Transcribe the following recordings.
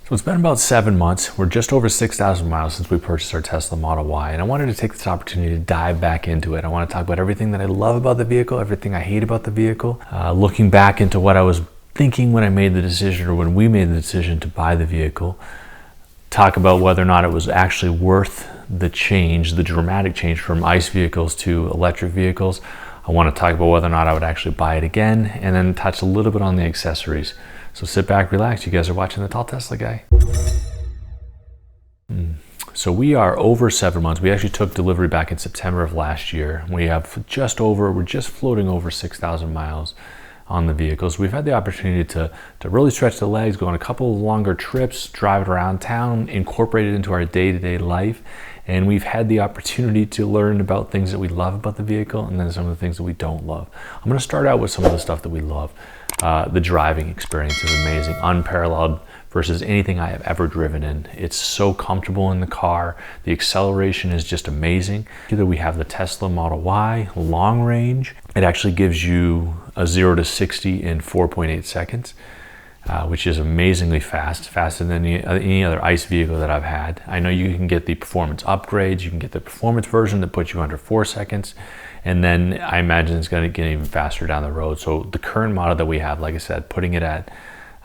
So it's been about 7 months. We're just over 6,000 miles since we purchased our Tesla Model Y, and I wanted to take this opportunity to dive back into it. I want to talk about everything that I love about the vehicle, everything I hate about the vehicle, looking back into what I was thinking when I made the decision or when we made the decision to buy the vehicle, talk about whether or not it was actually worth the change, the dramatic change from ICE vehicles to electric vehicles. I want to talk about whether or not I would actually buy it again, and then touch a little bit on the accessories. So sit back, relax. You guys are watching the Tall Tesla Guy. So we are over 7 months. We actually took delivery back in September of last year. We're just floating over 6,000 miles on the vehicles. We've had the opportunity to really stretch the legs, go on a couple of longer trips, drive it around town, incorporate it into our day-to-day life. And we've had the opportunity to learn about things that we love about the vehicle and then some of the things that we don't love. I'm going to start out with some of the stuff that we love. The driving experience is amazing, unparalleled versus anything I have ever driven in. It's so comfortable in the car. The acceleration is just amazing. Either we have the Tesla Model Y long range. It actually gives you a 0 to 60 in 4.8 seconds. Which is amazingly fast, faster than any other ICE vehicle that I've had. I know you can get the performance upgrades, you can get the performance version that puts you under 4 seconds, and then I imagine it's going to get even faster down the road. So the current model that we have, like I said, putting it at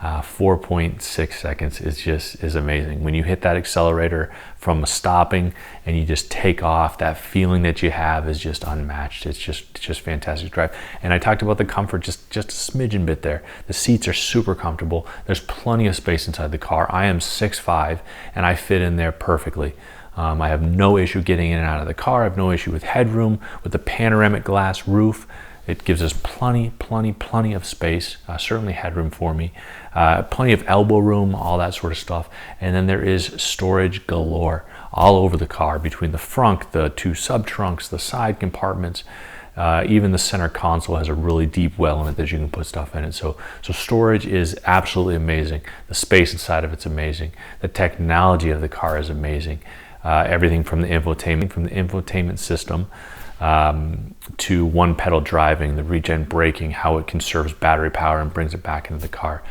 4.6 seconds is amazing. When you hit that accelerator from stopping and you just take off, that feeling that you have is just unmatched. It's just fantastic to drive. And I talked about the comfort just a smidgen bit there. The seats are super comfortable. There's plenty of space inside the car. I am 6'5" and I fit in there perfectly. I have no issue getting in and out of the car. I have no issue with headroom, with the panoramic glass roof. It gives us plenty of space, certainly headroom for me, plenty of elbow room, all that sort of stuff. And then there is storage galore all over the car, between the front, the 2 sub-trunks, the side compartments, even the center console has a really deep well in it that you can put stuff in it. So storage is absolutely amazing. The space inside of it's amazing. The technology of the car is amazing. Everything from the infotainment system, to one pedal driving, the regen braking, how it conserves battery power and brings it back into the car.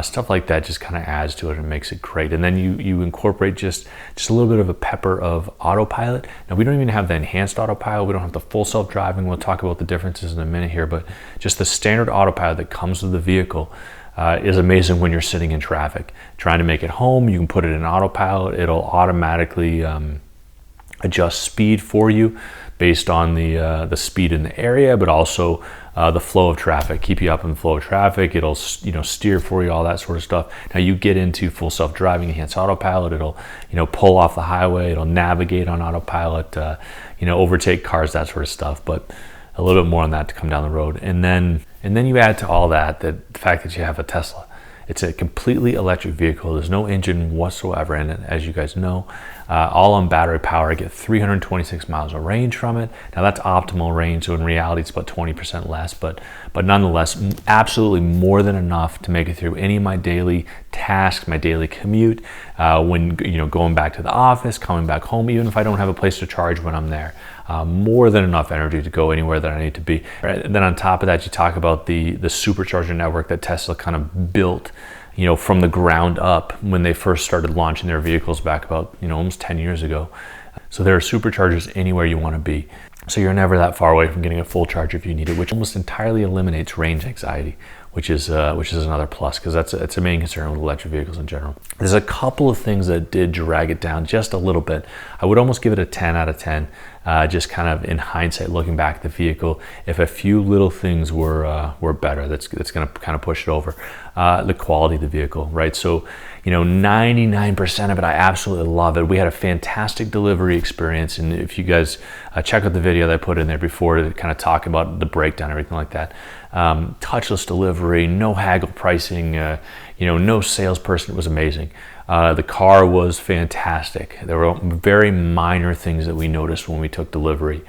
Stuff like that just kind of adds to it and makes it great. And then you incorporate just a little bit of a pepper of autopilot. Now we don't even have the enhanced autopilot. We don't have the full self-driving. We'll talk about the differences in a minute here, but just the standard autopilot that comes with the vehicle is amazing when you're sitting in traffic. Trying to make it home, you can put it in autopilot. It'll automatically adjust speed for you based on the speed in the area, but also the flow of traffic, keep you up in the flow of traffic. It'll steer for you, all that sort of stuff. Now you get into full self-driving, enhanced autopilot, it'll pull off the highway, it'll navigate on autopilot, overtake cars, that sort of stuff. But a little bit more on that to come down the road. And then you add to all that the fact that you have a Tesla. It's a completely electric vehicle. There's no engine whatsoever in it, as you guys know. All on battery power. I get 326 miles of range from it. Now that's optimal range, so in reality it's about 20% less, but nonetheless, absolutely more than enough to make it through any of my daily tasks, my daily commute, when going back to the office, coming back home, even if I don't have a place to charge when I'm there. More than enough energy to go anywhere that I need to be. Right? And then on top of that, you talk about the supercharger network that Tesla kind of built, from the ground up when they first started launching their vehicles back about, almost 10 years ago. So there are superchargers anywhere you want to be. So you're never that far away from getting a full charge if you need it, which almost entirely eliminates range anxiety, which is another plus, because that's a main concern with electric vehicles in general. There's a couple of things that did drag it down just a little bit. I would almost give it a 10 out of 10, just kind of in hindsight, looking back at the vehicle. If a few little things were better, that's going to kind of push it over. The quality of the vehicle, right? So, 99% of it, I absolutely love it. We had a fantastic delivery experience, and if you guys check out the video that I put in there before to kind of talk about the breakdown, everything like that. Touchless delivery, no haggle pricing, no salesperson. It was amazing. The car was fantastic. There were very minor things that we noticed when we took delivery.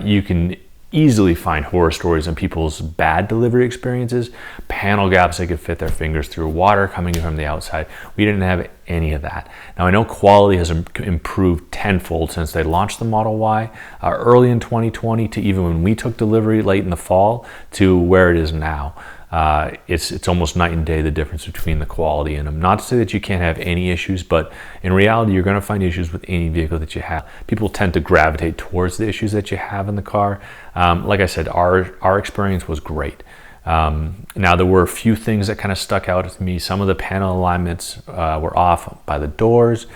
You can easily find horror stories on people's bad delivery experiences, panel gaps they could fit their fingers through, water coming in from the outside. We didn't have any of that. Now I know quality has improved tenfold since they launched the Model Y early in 2020 to even when we took delivery late in the fall to where it is now. It's almost night and day, the difference between the quality in them. Not to say that you can't have any issues, but in reality, you're going to find issues with any vehicle that you have. People tend to gravitate towards the issues that you have in the car. Like I said, our experience was great. Now there were a few things that kind of stuck out to me. Some of the panel alignments were off by the doors.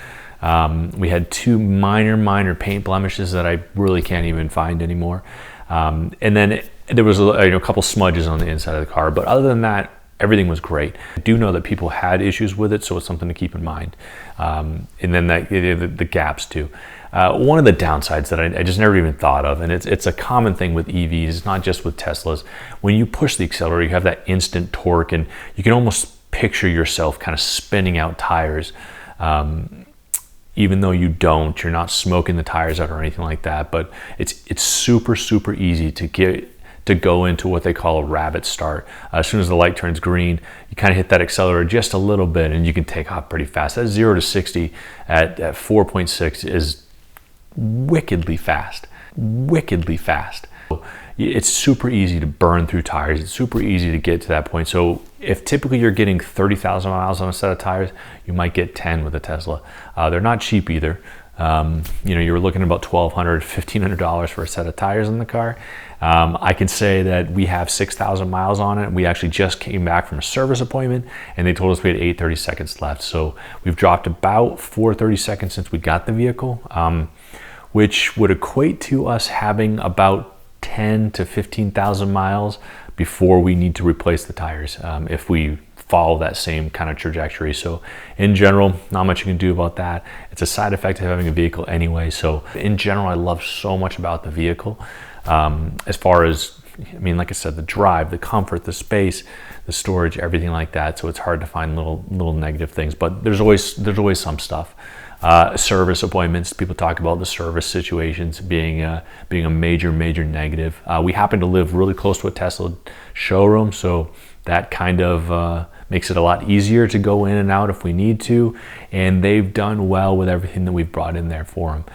We had two minor paint blemishes that I really can't even find anymore. And then there was a couple smudges on the inside of the car, but other than that, everything was great. I do know that people had issues with it, so it's something to keep in mind. And then the gaps too. One of the downsides that I just never even thought of, and it's a common thing with EVs, it's not just with Teslas. When you push the accelerator, you have that instant torque, and you can almost picture yourself kind of spinning out tires. Even though you're not smoking the tires out or anything like that, but it's super easy to go into what they call a rabbit start. As soon as the light turns green, you kind of hit that accelerator just a little bit and you can take off pretty fast. That 0 to 60 at 4.6 is wickedly fast. It's super easy to burn through tires. It's super easy to get to that point. So if typically you're getting 30,000 miles on a set of tires, you might get 10 with a Tesla. They're not cheap either. You're looking at about $1,200, $1,500 for a set of tires in the car. I can say that we have 6,000 miles on it. We actually just came back from a service appointment and they told us we had 830 seconds left. So we've dropped about 430 seconds since we got the vehicle, which would equate to us having about 10 to 15,000 miles before we need to replace the tires if we follow that same kind of trajectory. So in general, not much you can do about that. It's a side effect of having a vehicle anyway. So in general, I love so much about the vehicle. As far as, like I said, the drive, the comfort, the space, the storage, everything like that. So it's hard to find little negative things, but there's always some stuff. Service appointments, people talk about the service situations being a major negative. We happen to live really close to a Tesla showroom, so that kind of makes it a lot easier to go in and out if we need to, and they've done well with everything that we've brought in there for them.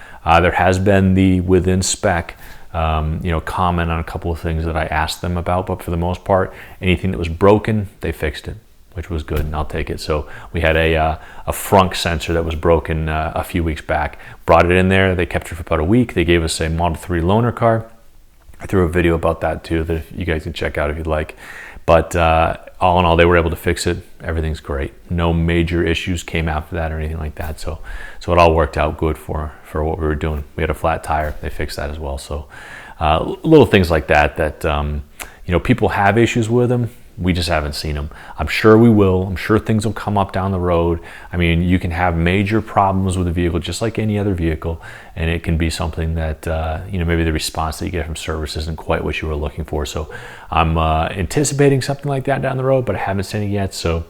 There has been the within spec comment on a couple of things that I asked them about, but for the most part, anything that was broken, they fixed it, which was good, and I'll take it. So we had a frunk sensor that was broken a few weeks back. Brought it in there. They kept it for about a week. They gave us a Model 3 loaner car. I threw a video about that too that you guys can check out if you'd like. But all in all, they were able to fix it. Everything's great. No major issues came after that or anything like that. So it all worked out good for what we were doing. We had a flat tire. They fixed that as well. So little things like that people have issues with them. We just haven't seen them. I'm sure we will. I'm sure things will come up down the road. You can have major problems with a vehicle just like any other vehicle, and it can be something that maybe the response that you get from service isn't quite what you were looking for. So I'm anticipating something like that down the road, but I haven't seen it yet. So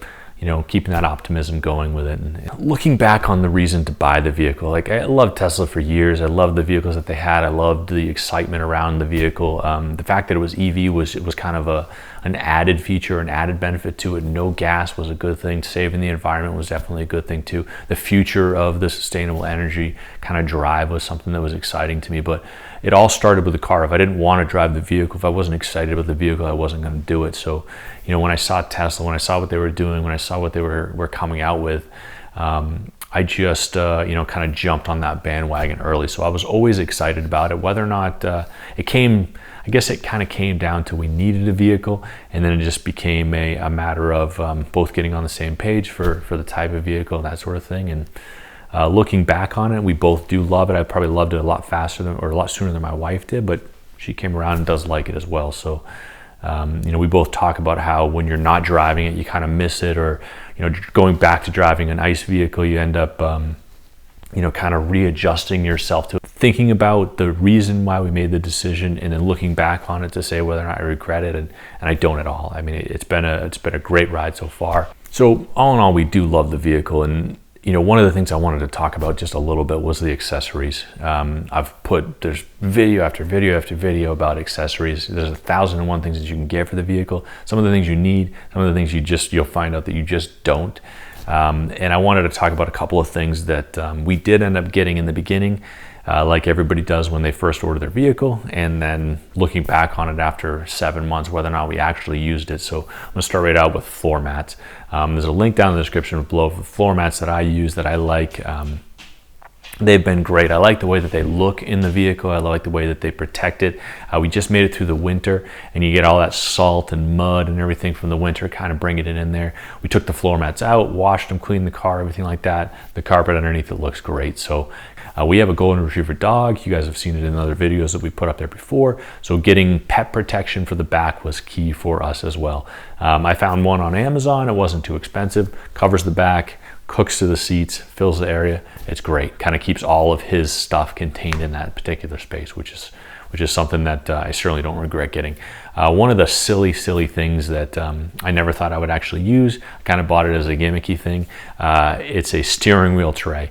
keeping that optimism going with it. And looking back on the reason to buy the vehicle, I loved Tesla for years. I loved the vehicles that they had. I loved the excitement around the vehicle. The fact that it was EV was kind of an added feature, an added benefit to it. No gas was a good thing. Saving the environment was definitely a good thing too. The future of the sustainable energy kind of drive was something that was exciting to me, but it all started with the car. If I didn't want to drive the vehicle, if I wasn't excited about the vehicle, I wasn't going to do it. So, when I saw Tesla, when I saw what they were doing, when I saw what they were coming out with, I just, kind of jumped on that bandwagon early. So I was always excited about it, whether or not it came, I guess it kind of came down to we needed a vehicle, and then it just became a matter of both getting on the same page for the type of vehicle, that sort of thing. And looking back on it, we both do love it. I probably loved it a lot faster or a lot sooner than my wife did, but she came around and does like it as well. So, we both talk about how when you're not driving it, you kind of miss it, or, going back to driving an ICE vehicle, you end up, kind of readjusting yourself to thinking about the reason why we made the decision, and then looking back on it to say whether or not I regret it, and I don't at all. It's been a great ride so far. So all in all, we do love the vehicle, and one of the things I wanted to talk about just a little bit was the accessories. There's video after video after video about accessories. There's 1,001 things that you can get for the vehicle. Some of the things you need, some of the things you'll find out that you just don't. And I wanted to talk about a couple of things that we did end up getting in the beginning. like everybody does when they first order their vehicle, and then looking back on it after 7 months, whether or not we actually used it. So I'm gonna start right out with floor mats. There's a link down in the description below for floor mats that I use, that I like. They've been great. I like the way that they look in the vehicle. I like the way that they protect it. We just made it through the winter, and you get all that salt and mud and everything from the winter, kind of bringing it in there. We took the floor mats out, washed them, cleaned the car, everything like that. The carpet underneath it looks great. So we have a golden retriever dog. You guys have seen it in other videos that we put up there before. So getting pet protection for the back was key for us as well. I found one on Amazon. It wasn't too expensive. Covers the back, hooks to the seats, fills the area. It's great. Kind of keeps all of his stuff contained in that particular space, which is something that I certainly don't regret getting. One of the silly things that I never thought I would actually use, I kind of bought it as a gimmicky thing. It's a steering wheel tray.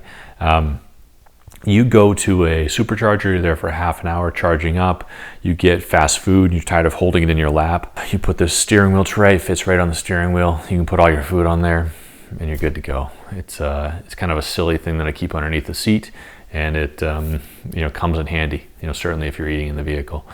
You go to a supercharger, you're there for half an hour charging up, you get fast food, you're tired of holding it in your lap. You put this steering wheel tray, fits right on the steering wheel. You can put all your food on there, and you're good to go. It's kind of a silly thing that I keep underneath the seat, and it comes in handy, certainly if you're eating in the vehicle.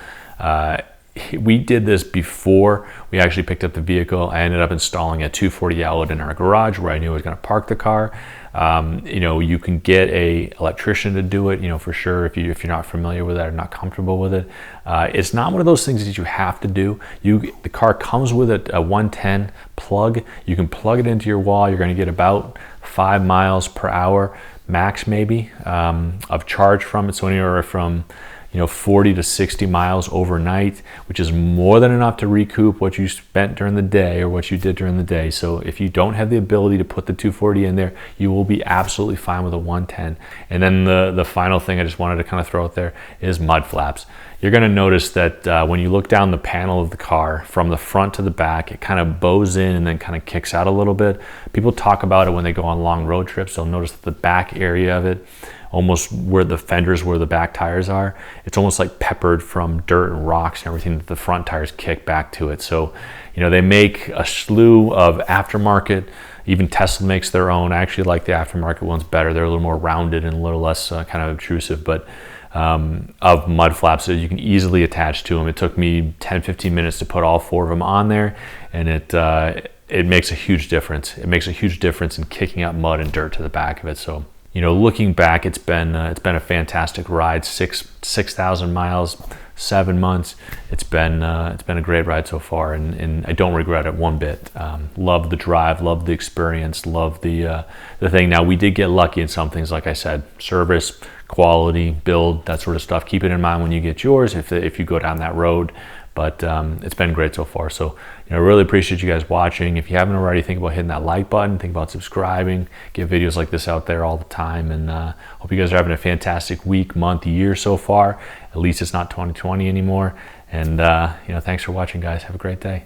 We did this before we actually picked up the vehicle. I ended up installing a 240 outlet in our garage where I knew I was going to park the car. You can get a electrician to do it, for sure, if you're not familiar with it or not comfortable with it. It's not one of those things that you have to do. The car comes with a 110 plug. You can plug it into your wall. You're going to get about 5 miles per hour max, maybe, of charge from it. So anywhere from 40 to 60 miles overnight, which is more than enough to recoup what you spent during the day or what you did during the day. So if you don't have the ability to put the 240 in there, you will be absolutely fine with a 110. And then the final thing I just wanted to kind of throw out there is mud flaps. You're going to notice that when you look down the panel of the car from the front to the back, it kind of bows in and then kind of kicks out a little bit. People talk about it when they go on long road trips. They'll notice that the back area of it, almost where the fenders, where the back tires are, it's almost like peppered from dirt and rocks and everything that the front tires kick back to it. So, they make a slew of aftermarket. Even Tesla makes their own. I actually like the aftermarket ones better. They're a little more rounded and a little less kind of obtrusive, but of mud flaps that you can easily attach to them. It took me 10-15 minutes to put all 4 of them on there, and it makes a huge difference. It makes a huge difference in kicking up mud and dirt to the back of it. So, looking back, it's been a fantastic ride. 6,000 miles, 7 months. It's been a great ride so far, and I don't regret it one bit. Love the drive, love the experience, love the thing. Now, we did get lucky in some things, like I said, service, quality, build, that sort of stuff. Keep it in mind when you get yours if you go down that road. But it's been great so far. So, I really appreciate you guys watching. If you haven't already, think about hitting that like button. Think about subscribing. Get videos like this out there all the time. And hope you guys are having a fantastic week, month, year so far. At least it's not 2020 anymore. And, thanks for watching, guys. Have a great day.